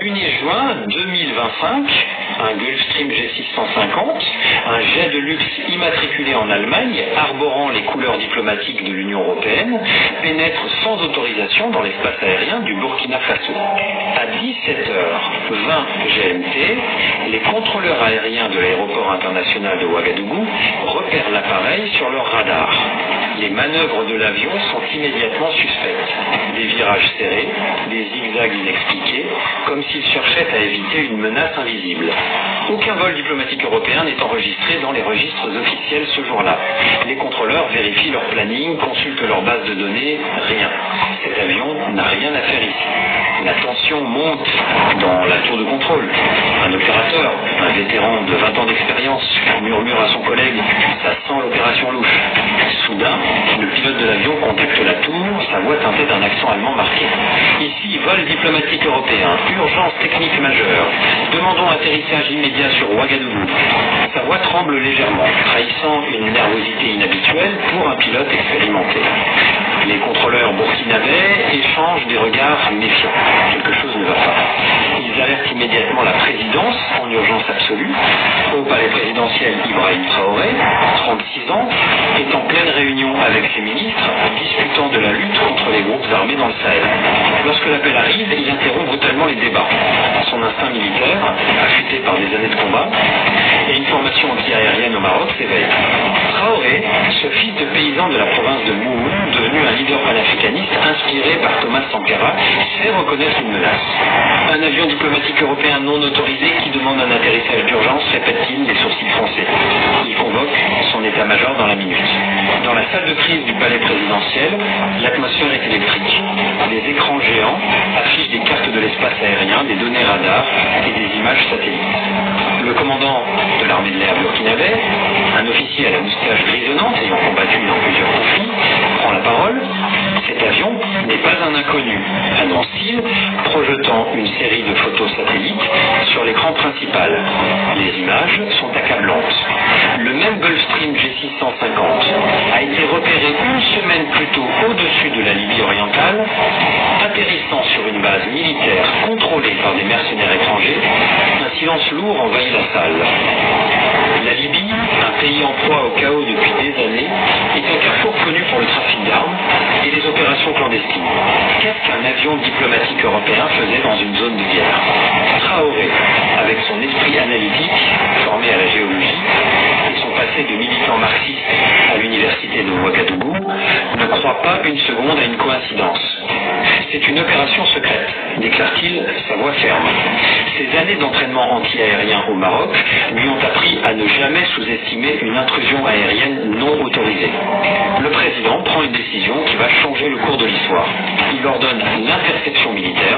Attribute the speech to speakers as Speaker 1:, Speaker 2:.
Speaker 1: 1er juin 2025, un Gulfstream G650, un jet de luxe immatriculé en Allemagne, arborant les couleurs diplomatiques de l'Union européenne, pénètre sans autorisation dans l'espace aérien du Burkina Faso. À 17h20 GMT, les contrôleurs aériens de l'aéroport international de Ouagadougou repèrent l'appareil sur leur radar. Les manœuvres de l'avion sont immédiatement suspectes. Des virages serrés, des zigzags inexpliqués, comme s'il cherchait à éviter une menace invisible. Aucun vol diplomatique européen n'est enregistré dans les registres officiels ce jour-là. Les contrôleurs vérifient leur planning, consultent leur base de données, rien. Cet avion n'a rien à faire ici. La tension monte dans la tour de contrôle. Un opérateur, un vétéran de 20 ans d'expérience, murmure à son collègue « ça sent l'opération louche ». Soudain, le pilote de l'avion contacte la tour, sa voix teintée d'un accent allemand marqué. Ici, vol diplomatique européen, urgence technique majeure. Demandons atterrissage immédiat sur Ouagadougou. Sa voix tremble légèrement, trahissant une nervosité inhabituelle pour un pilote expérimenté. Les contrôleurs burkinabés échangent des regards méfiants. Quelque chose ne va pas. Ils alertent immédiatement la présidence en urgence absolue. Au palais présidentiel, Ibrahim Traoré, 36 ans, est en pleine réunion avec ses ministres, discutant de la lutte contre les groupes armés dans le Sahel. Lorsque l'appel arrive, il interrompt brutalement les débats. Son instinct militaire, affûté par des années de combat, et une formation anti-aérienne au Maroc s'éveille. Traoré, ce fils de paysan de la province de Moumou, devenu un leader panafricaniste inspiré par Thomas Sankara, sait reconnaître une menace. Un avion diplomatique européen non autorisé qui demande un atterrissage d'urgence, répète-t-il, les sourcils froncés. Il convoque son état-major dans la minute. Dans la salle de crise du palais présidentiel, l'atmosphère est électrique. Les écrans géants affichent des cartes de l'espace aérien, des données radars et des images satellites. Le commandant de l'armée de l'air burkinabé, un officier à la moustache grisonnante ayant combattu dans plusieurs conflits, prend la parole. Cet avion n'est pas un inconnu, annonce-t-il, projetant une série de photos satellites sur l'écran principal. Les images sont accablantes. Le même Gulfstream G650 a été repéré une semaine plus tôt au-dessus de la Libye orientale, atterrissant sur une base militaire contrôlée par des mercenaires étrangers. Un silence lourd envahit la salle. La Libye, un pays en proie au chaos depuis des années, est un carrefour connu pour le trafic d'armes et les opérations clandestines. Qu'est-ce qu'un avion diplomatique européen faisait dans une zone de guerre? Traoré, avec son esprit analytique, formé à la géologie, et son passé de militant marxiste à l'université de Ouagadougou, ne croit pas une seconde à une coïncidence. C'est une opération secrète, déclare-t-il, sa voix ferme. Ces années d'entraînement anti-aérien au Maroc lui ont appris à ne jamais sous-estimer une intrusion aérienne non autorisée. Le président prend une décision qui va changer le cours de l'histoire. Il ordonne l'interception militaire